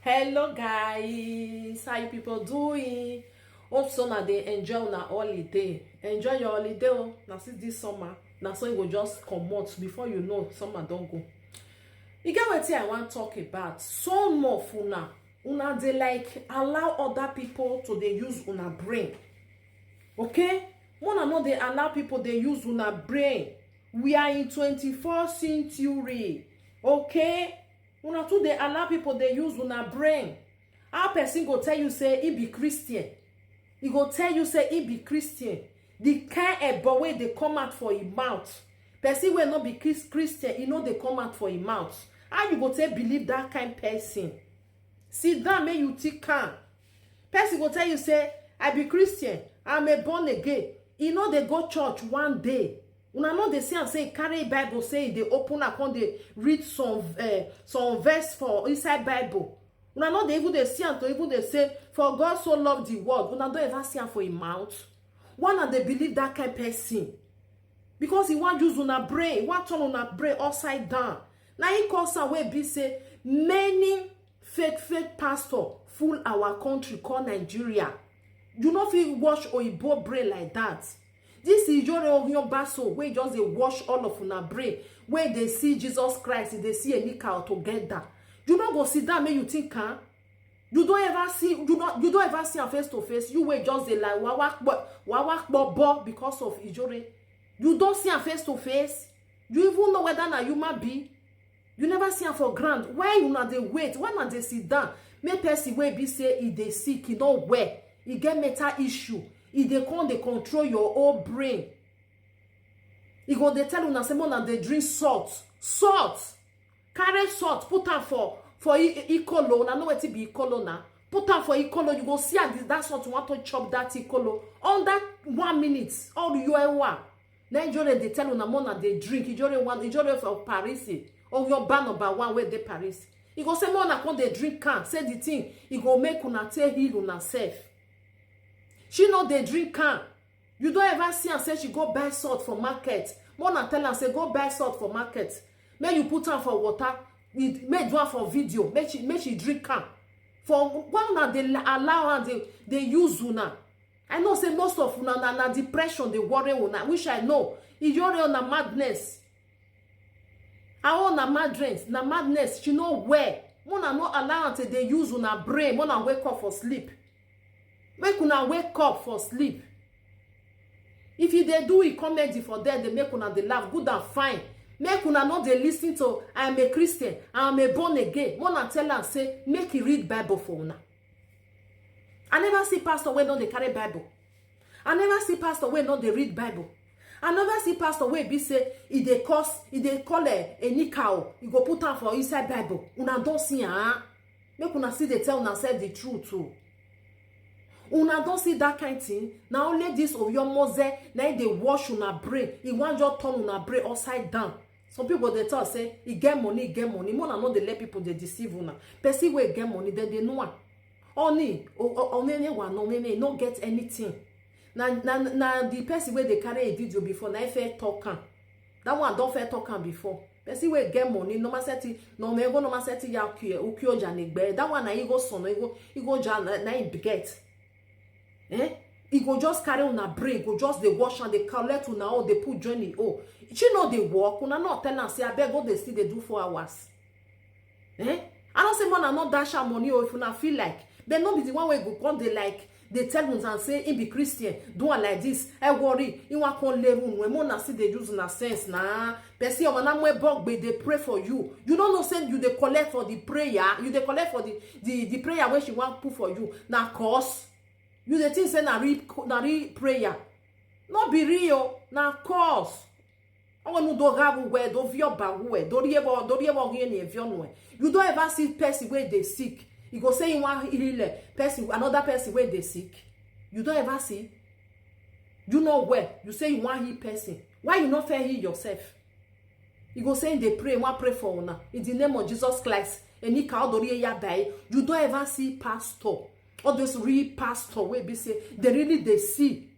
Hello guys, how you people doing? Hope so na dey enjoy una holiday. Enjoy your holiday oh. Na since this summer, na so you go just comot before you know summer don go. E get wetin I wan talk about. Some of una dey like allow other people to dey use una brain. Okay? Una no dey allow people dey use una brain. We are in 21st century. Okay? Una too dey allow people dey use una brain. How person go tell you say he be Christian? He go tell you say he be Christian. The kind ebo wey dey come out for him mouth. Person wey no be Christian, he no dey come out for him mouth. How you go take believe that kind person? Sit down make you think am. Person go tell you say I be Christian, I'm a born again. He no dey go church one day. Una no dey see am say carry Bible say dey open and come dey read some verse for inside Bible. Una no dey even dey see am to even dey say for God so loved the world. Una don't ever see am for him mouth. One and they believe that kind of person because he want use una brain, he want turn una brain upside down. Now he cause am wey be say many fake pastor fool our country called Nigeria. You no fit wash oyibo brain like that. This is your own basso where just they wash all of una brain, where they see Jesus Christ, they see Enika together. You don't go sit down, make you think, huh? You don't ever see a face to face. You wait just they like wawak bo because of Ijore. You don't see a face to face. You even know whether na human be. You never see am for ground. Why you not they wait? Why not they sit down? Make person wey be say he dey sick, he don't wear, he get mental issue. If they come, they control your whole brain. He go they tell una say una they drink salt. Carry salt, put am for Ecolo. Una know what it be Ecolo now. Put am for Ecolo. You go see that salt you want to chop that Ecolo. On that 1 minute, all you are one. Nigeria they tell una mona they drink. Ijore for Paris. Or your bar number 1 where they Paris. He go say mona come they drink can. Say the thing. He go make una take heal una self. She know they drink can. You don't ever see her say she go buy salt for market. Mona tell her say go buy salt for market. Make you put her for water. Make do her for video. Make she drink can. For one they allow her they use una. I know say most of una na depression they worry una. Which I know. If you're on a madness. I want na madness. She know where. Mona no allow her to they use una brain. Mona wake up for sleep. Make una wake up for sleep. If you dey do a comedy for them, they make una dey laugh good and fine. Make una not dey listen to I am a Christian, I am a born again. Mona tell am say make you read Bible for una. I never see pastor wey no dey carry Bible. I never see pastor wey no dey read Bible. I never see pastor wey be say he dey call a nikao. You go put am for inside Bible. Una don't see am. Make una see they tell una say the truth too. Una don't see that kind of thing. Now only this of your mose, now they wash una brain. He want your turn una brain upside down. Some people they tell say he get money. Mona know they let people they deceive una. Person wey get money, then they know one. Only no get anything. Now the person where they carry a video before now fair talk am. That one don't fair talk am before. Person wey get money, no maseti, no me go no maseti ya ukyo janegbe. That one na he go son, he go jan na he get. He go just carry on a brain, go just they wash and they collect una all they put journey. Oh, she know they work. Una not tell her say I beg go they still they do 4 hours. I don't say man I not dash her money or if una feel like they not be the one way go come they like they tell us and say he be Christian, do one like this. I worry, you want to learn when mona see they use na sense nah. Person when I'm way bug they pray for you. You don't know say you they collect for the prayer, you they collect for the prayer where she want put for you. Now cause you the thing say na real prayer. Not be real, na cause. I want to do have where do vio ba where do riebo any avion. You don't ever see person where they sick. You go say you want heal person another person where they sick. You don't ever see. You know where you say you want heal person. Why you not fair heal yourself? You go say they pray, want pray for una in the name of Jesus Christ. And you don't ever see pastor. All those real pastor wey be say they really they see.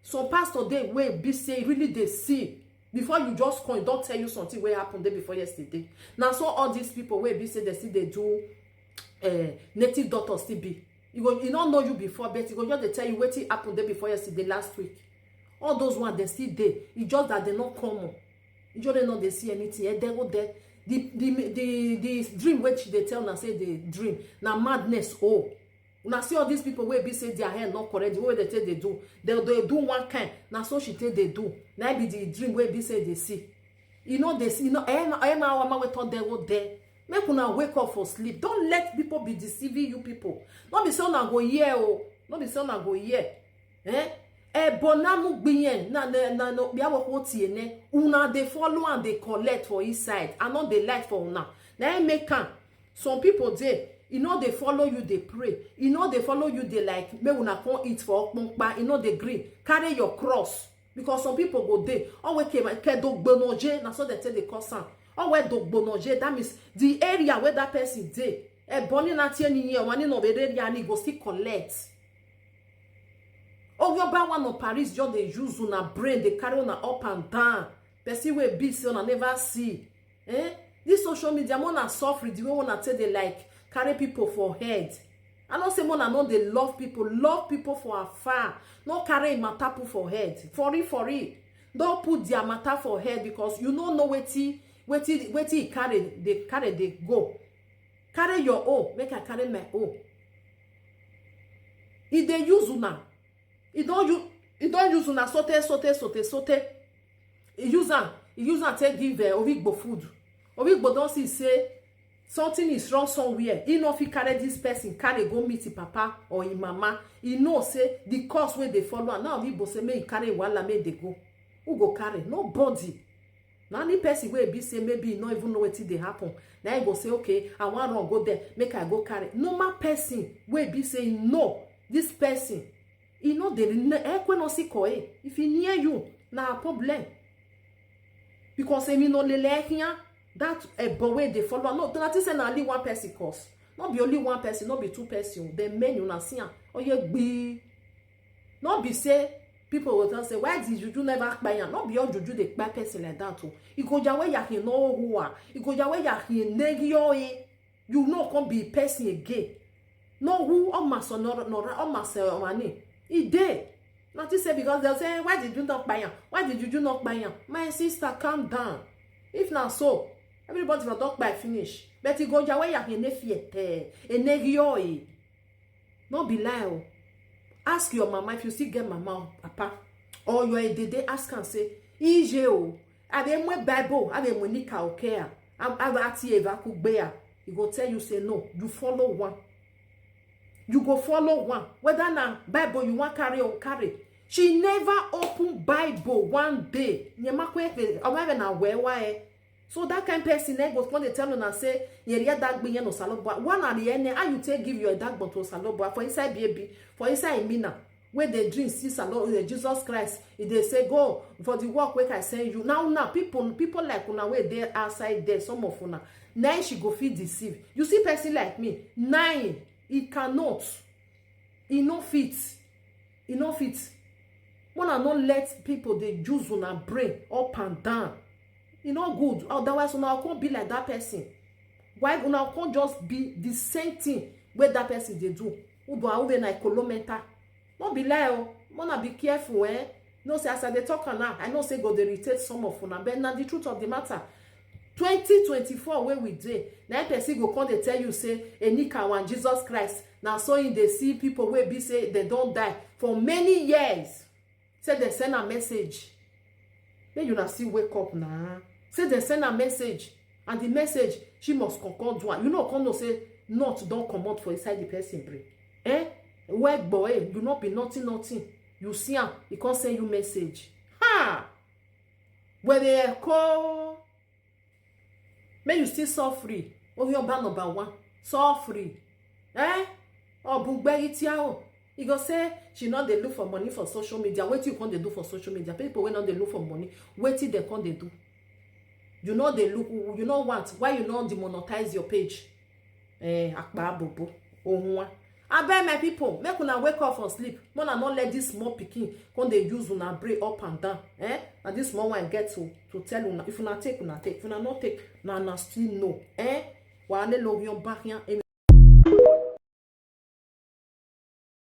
Some pastor they wey be say really they see. Before you just come, don't tell you something wey happened day before yesterday. Now so all these people wey be say they see they do native doctor still be. He don't know you before, but he go just dey tell you wetin happen day before yesterday, last week. All those ones they still dey. It's just that they not common. You just don't know they see anything. They go there. The dream which they tell na say the dream na madness. Oh, una see all these people wey be say their hair not correct. The way they take they do do one kind. Na so she take they do. Na be the dream wey be say they see. You know they see. You know, Emma we thought they go there. Make una wake up for sleep. Don't let people be deceiving you people. Not be say una go hear. Oh, not be say una go hear. Bonamu gbiyen na no bia wo tie ne una dey follow and dey collect for his side and not dey like for una. Na make am some people dey they follow you, they pray. They follow you, they like make una come eat for okpompa. They green carry your cross because some people go dey always came do gbonoje na so they tell the cousin always do gbonoje. That means the area where that person dey boni na tie ni here one no be area ni go still collect. Oh, your one of Paris just they use una brain, they carry una up and down. Person wey be say una never see. This social media mona suffer the way una say they like carry people for head. I don't say mona know they love people for afar. No carry matter for head. For it. Don't put their matter for head because you don't know wetin carry. They go. Carry your own. Make I carry my own. If they use una. He don't use una sote. He use am take give Ovigbo food. Ovigbo don't see say something is wrong somewhere. He know if he carry this person, carry go meet his papa or his mama. He know say the course where they follow. And now Ovigbo say make he carry wala make they go. Who go carry? Nobody. Now any person where be say maybe he not even know what they happen. Now he go say okay, I want to go there, make I go carry. Normal person where be say no, this person. You know they no see koe. If he near you, na a problem. Because me no lele here that boy they follow. No, don't say na only one person cause. Not be only one person, not be two person. The men you na see am. Oh ye be. Not be say people will tell say why did Juju never buy am? Not be all Juju they buy person like that too. You go jawe ya he no who are. You go jawe ya he negio e. You no come be person again. No who on maso no on maso money. He did. Not to say because they'll say, why did you not buy him? Why did you not buy him? My sister, calm down. If not so, everybody will not buy finish. But you go away ya nefiete, a negio. Not be lie. Ask your mama if you still get mama, papa, or you are a dede, ask and say, Ije, I have my Bible, I have Monica okay. I'm ati eva kubea. He go tell you say no, you follow one. You go follow one. Whether na Bible you want carry or carry. She never opened Bible one day. So that kind of person goes when they tell you and say, "Yeria dag be no salobwa." One at the end, how you take give you a dag but to salobwa for inside baby, for inside mina. Where they drink see salobwa Jesus Christ, if they say go for the work where I send you. Now people like una where they outside there. Some of una 9 she go feel deceived. You see person like me 9. It cannot. It no fit. It no fit. Wanna not let people they use on a brain up and down. It not good. Otherwise, una can't be like that person. Why una can't just be the same thing where that person they do? Ubo na kolomenta. Not be like oh. Wanna be careful, eh? No say as I dey talk now. I know say God they irritate some of una, but now the truth of the matter. 2024 where we dey na person go come dey tell you say enika one Jesus Christ na so in dey see people wey be say they don die for many years say they send a message make you na still wake up na say they send a message and the message she must concord one you know come know say not don comot for inside the person brain well boy you not be nothing you see am e come send you message where they call. May you still suffer. Oh, your bad number 1. Suffer. Oh, bugberitiao. You go say she not they look for money for social media. What you can't they do for social media? People when not they look for money. What till they can't they do? You know they look. You know what? Why you not demonetize your page? Akba bobo. Oh, I beg my people. Make una wake up from sleep. Mona not let this small pikin come they use una brain up and down. And this small one get to tell una if una take una take. If una not take, na still no. Wa ne love your back here.